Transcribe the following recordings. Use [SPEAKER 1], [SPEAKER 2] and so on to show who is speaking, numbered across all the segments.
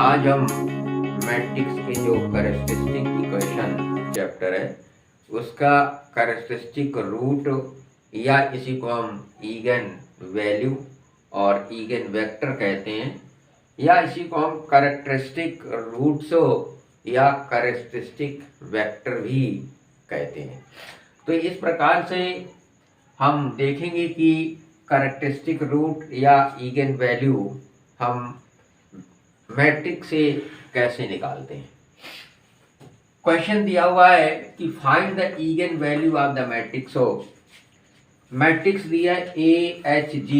[SPEAKER 1] आज हम मैट्रिक्स के जो कैरेक्टरिस्टिक इक्वेशन चैप्टर है उसका कैरेक्टरिस्टिक रूट या इसी को हम ईगन वैल्यू और ईगन वेक्टर कहते हैं, या इसी को हम कैरेक्टरिस्टिक रूट्स या कैरेक्टरिस्टिक वेक्टर भी कहते हैं। तो इस प्रकार से हम देखेंगे कि कैरेक्टरिस्टिक रूट या ईगन वैल्यू हम मैट्रिक्स से कैसे निकालते हैं। क्वेश्चन दिया हुआ है कि find the eigen value of the matrix. हो मैट्रिक्स दिया AHG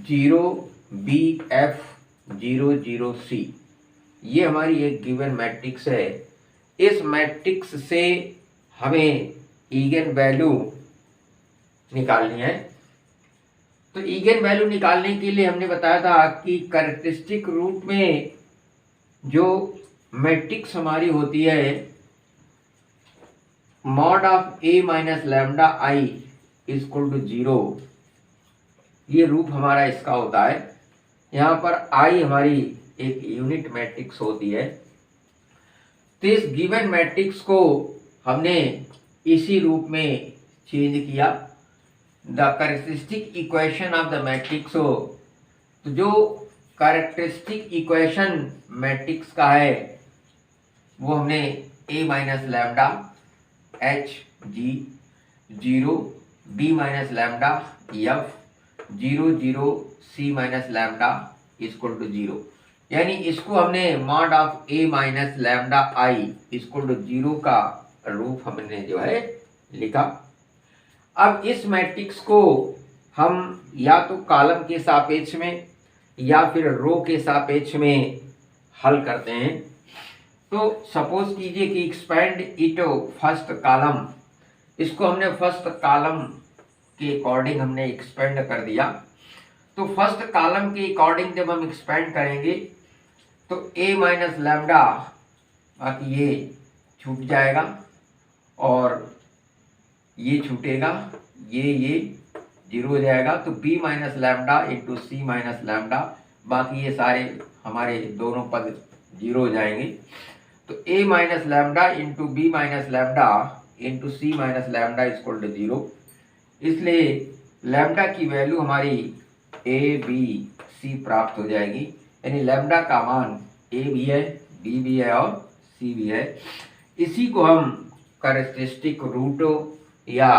[SPEAKER 1] 0 BF 0 0 C, ये हमारी एक गिवन मैट्रिक्स है। इस मैट्रिक्स से हमें ईगन वैल्यू निकालनी है। तो ईगन वैल्यू निकालने के लिए हमने बताया था कि कैरेक्टरिस्टिक रूट में जो मैट्रिक्स हमारी होती है mod of A minus lambda I equal to 0, ये रूप हमारा इसका होता है। यहाँ पर I हमारी एक यूनिट मैट्रिक्स होती है। तो इस गिवन मैट्रिक्स को हमने इसी रूप में चेंज किया। The characteristic equation of the matrix हो, तो जो कैरेक्टरिस्टिक इक्वेशन मैट्रिक्स का है वो हमने A minus lambda H G 0 B minus lambda F 0 0 C minus lambda equal to 0, यानी इसको हमने mod of A minus lambda I equal to 0 का रूप हमने जो है लिखा। अब इस मैट्रिक्स को हम या तो कॉलम के सापेक्ष में या फिर रो के सापेक्ष में हल करते हैं। तो सपोज कीजिए कि एक्सपेंड इट फर्स्ट कॉलम, इसको हमने फर्स्ट कॉलम के अकॉर्डिंग हमने एक्सपेंड कर दिया। तो फर्स्ट कॉलम के अकॉर्डिंग जब हम एक्सपेंड करेंगे तो A माइनस लैम्डा बाकी ये छूट जाएगा और ये छूटेगा, ये 0 हो जाएगा। तो B minus lambda into C minus lambda, बाकी ये सारे हमारे दोनों पद 0 हो जाएंगे। तो A minus lambda into B minus lambda into C minus lambda equal to 0। इसलिए लैम्डा की वैल्यू हमारी A B C प्राप्त हो जाएगी, यानी लैम्डा का मान A भी है, B भी है और C भी है। इसी को हम कैरेक्टरिस्टिक रूट या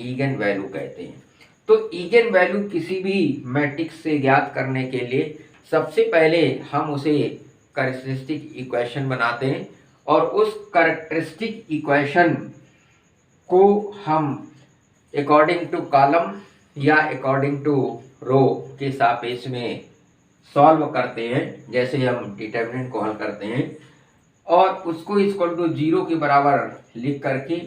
[SPEAKER 1] ईगन वैल्यू कहते हैं। तो ईगन वैल्यू किसी भी मैट्रिक्स से ज्ञात करने के लिए सबसे पहले हम उसे कैरेक्टरिस्टिक इक्वेशन बनाते हैं और उस कैरेक्टरिस्टिक इक्वेशन को हम अकॉर्डिंग टू कॉलम या अकॉर्डिंग टू रो के सापेक्ष में सॉल्व करते हैं, जैसे हम डिटर्मिनेंट को हल करते हैं और उसको इक्वल टू 0 के बराबर लिख करके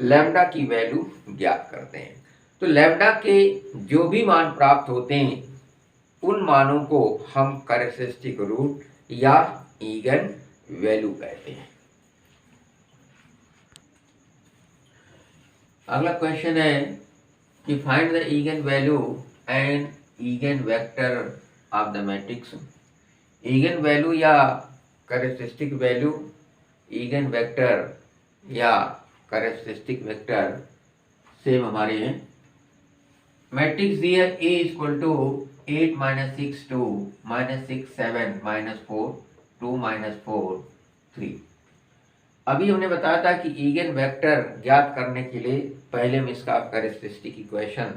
[SPEAKER 1] लैम्डा की वैल्यू ज्ञात करते हैं। तो लैम्डा के जो भी मान प्राप्त होते हैं उन मानों को हम कैरेक्टरिस्टिक रूट या ईगन वैल्यू कहते हैं। अगला क्वेश्चन है कि find the eigen value and eigen vector of the matrix. Eigen value या कैरेक्टरिस्टिक वैल्यू, ईगन वेक्टर या कैरेक्टरिस्टिक वेक्टर सेम हमारे हैं। मैट्रिक्स दी है A equal to 8 minus 6 2 minus 6 7 minus 4 2 minus 4 3। अभी हमने बताया था कि ईगन वेक्टर ज्ञात करने के लिए पहले हम इसका कैरेक्टरिस्टिक इक्वेशन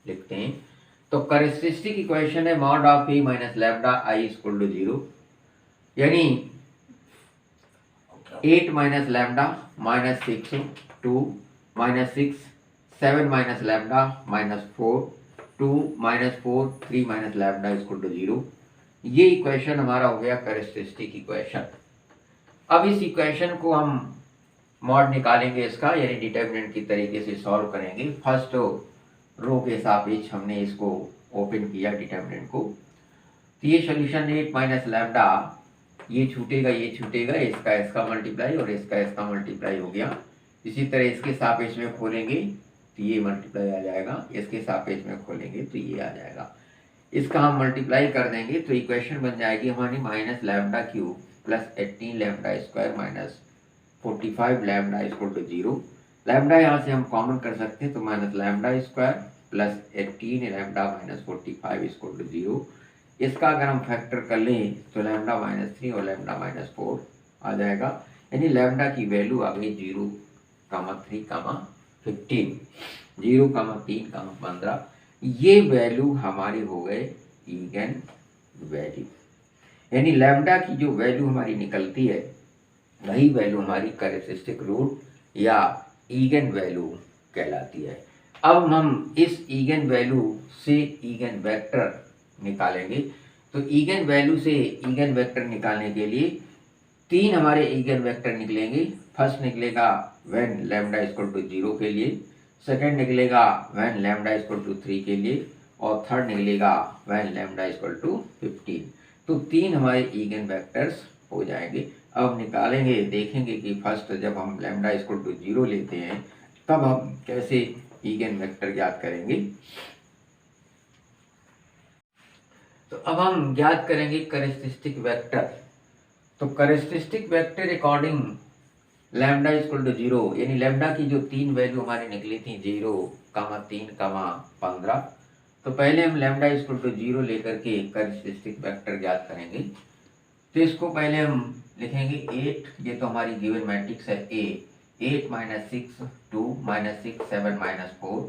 [SPEAKER 1] लिखते हैं। तो कैरेक्टरिस्टिक इक्वेशन है mod of A minus lambda I equal to 0, यानी 8 minus lambda minus 6 2 minus 6 7 minus lambda minus 4 2 minus 4 3 minus lambda equal to 0। ये इक्वेशन हमारा हो गया कैरेक्टरिस्टिक इक्वेशन। अब इस इक्वेशन को हम मॉड निकालेंगे इसका, यानी डिटर्मिनेंट की तरीके से सॉल्व करेंगे। फर्स्ट रो के सापेक्ष हमने इसको ओपन किया डिटर्मिनेंट को। तो ये सोल्यूशन 8 माइनस लैम्डा, ये छूटेगा ये छूटेगा, इसका मल्टीप्लाई और इसका मल्टीप्लाई हो गया। इसी तरह इसके सापेक्ष में खोलेंगे तो ये मल्टीप्लाई आ जाएगा, इसके सापेक्ष में खोलेंगे तो ये आ जाएगा। इसका हम मल्टीप्लाई कर देंगे तो इक्वेशन बन जाएगी हमारी minus lambda cube plus 18 lambda square minus 45 lambda equal to 0। Lambda यहाँ से हम कॉमन कर सकते हैं तो minus lambda square plus 18 lambda minus 45 equal to 0। इसका अगर हम फैक्टर कर लें तो लैम्डा -3 और लैम्डा -4 आ जाएगा, यानी लैम्डा की वैल्यू आ गई 0, 3, 15, 0, 3, 15। ये वैल्यू हमारी हो गए ईगन वैल्यू, यानी लैम्डा की जो वैल्यू हमारी निकलती है वही वैल्यू हमारी कैरेक्टरिस्टिक रूट या ईगन वैल्यू कहलाती है। अब हम इस ईगन वैल्यू से ईगन वेक्टर निकालेंगे। तो ईगन वैल्यू से ईगन वेक्टर निकालने के लिए 3 हमारे ईगन वेक्टर निकलेंगे। फर्स्ट निकलेगा व्हेन लैम्डा इक्वल टू 0 के लिए, सेकंड निकलेगा व्हेन लैम्डा इक्वल टू 3 के लिए, और थर्ड निकलेगा व्हेन लैम्डा इक्वल टू 15। तो 3 हमारे ईगन वेक्टर्स हो जाएंगे। अब निकालेंगे, देखेंगे कि फर्स्ट जब हम लैम्डा इक्वल टू 0 लेते हैं तब हम कैसे ईगन वेक्टर ज्ञात करेंगे। तो अब हम ज्ञात करेंगे कैरेक्टरिस्टिक वेक्टर। तो characteristic vector according lambda equal to 0, यानी लैम्डा की जो 3 वैल्यू हमारी निकली थी 0, 3, 15। तो पहले हम लैम्डा इक्वल टू 0 लेकर के कैरेक्टरिस्टिक वेक्टर ज्ञात करेंगे। तो इसको पहले हम लिखेंगे 8, ये तो हमारी गिवन मैट्रिक्स है A, 8 - 6 2 - 6 7 - 4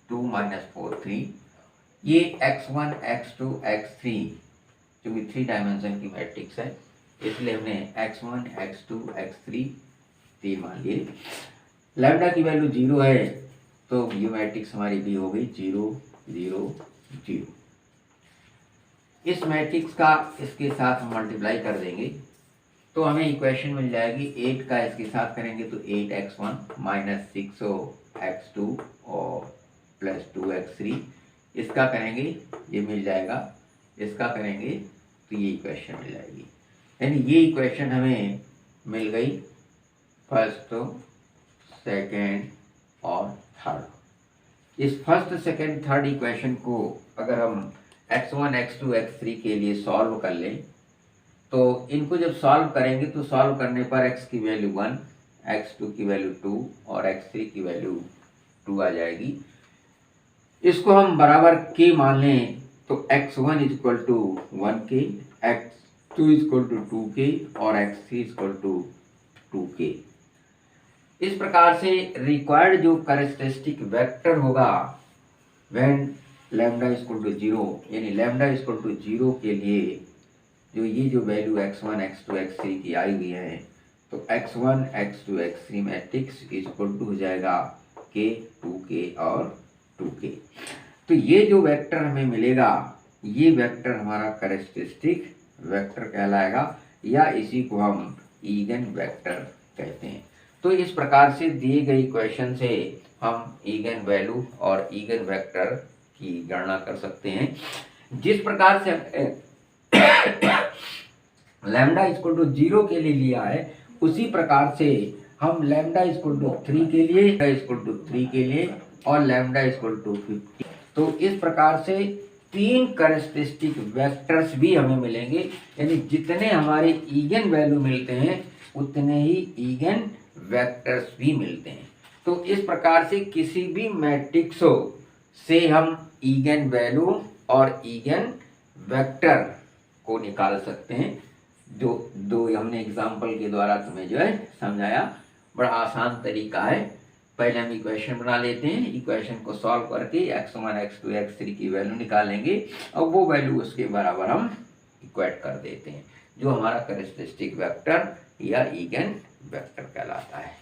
[SPEAKER 1] 2 - 4 3। ये x1 x2 x3 जो कि 3 डायमेंशन की मैट्रिक्स है, इसलिए हमने x1 x2 x3 3 मान लिए। लैम्डा की वैल्यू 0 है तो ये मैट्रिक्स हमारी भी हो गई 0 0 0। इस मैट्रिक्स का इसके साथ हम मल्टीप्लाई कर देंगे तो हमें इक्वेशन मिल जाएगी। 8 का इसके साथ करेंगे तो 8x1 - 6x2 और प्लस 2x3। इसका करेंगे ये मिल जाएगा, इसका करेंगे तो ये इक्वेशन मिल जाएगी। यानी ये इक्वेशन हमें मिल गई फर्स्ट, सेकेंड और थर्ड। इस फर्स्ट, सेकेंड, थर्ड इक्वेशन को अगर हम x1 x2 x3 के लिए सॉल्व कर लें तो इनको जब सॉल्व करेंगे तो सॉल्व करने पर x की वैल्यू 1, x2 की वैल्यू 2 और x3 की वैल्यू 2 आ जाएगी। इसको हम बराबर k मान लें तो x1 equal to 1k, x2 equal to 2k और x3 इक्वल टू 2k। इस प्रकार से रिक्वायर्ड जो कैरेक्टरिस्टिक वेक्टर होगा व्हेन लैम्डा इक्वल टू 0, यानी लैम्डा इक्वल टू 0 के लिए जो ये जो वैल्यू x1 x2 x3 की आई हुई है तो x1 x2 x3 matrix equal to हो जाएगा k 2k और 2k। तो ये जो वेक्टर हमें मिलेगा ये वेक्टर हमारा कैरेक्टरिस्टिक वेक्टर कहलाएगा या इसी को हम ईगन वेक्टर कहते हैं। तो इस प्रकार से दिए गए इक्वेशन से हम ईगन वैल्यू और ईगन वेक्टर की गणना कर सकते हैं। जिस प्रकार से लैम्डा इक्वल टू 0 के लिए लिया है उसी प्रकार से हम लैम्डा इक्वल टू 3 के लिए, इक्वल टू 3 के लिए और लैम्डा इक्वल टू 50। तो इस प्रकार से 3 कैरेक्टरिस्टिक वेक्टर्स भी हमें मिलेंगे, यानी जितने हमारे ईगन वैल्यू मिलते हैं उतने ही ईगन वेक्टर्स भी मिलते हैं। तो इस प्रकार से किसी भी मैट्रिक्स से हम ईगन वैल्यू और ईगन वेक्टर को निकाल सकते हैं। जो दो हमने एग्जाम्पल के द्वारा तुम्हें जो है समझाया, बड़ा आसान तरीका है। पहले हम इक्वेशन बना लेते हैं, इक्वेशन को सॉल्व करके x1 x2 x3 की वैल्यू निकालेंगे और वो वैल्यू उसके बराबर हम इक्वेट कर देते हैं, जो हमारा कैरेक्टरिस्टिक वेक्टर या ईगन वेक्टर कहलाता है।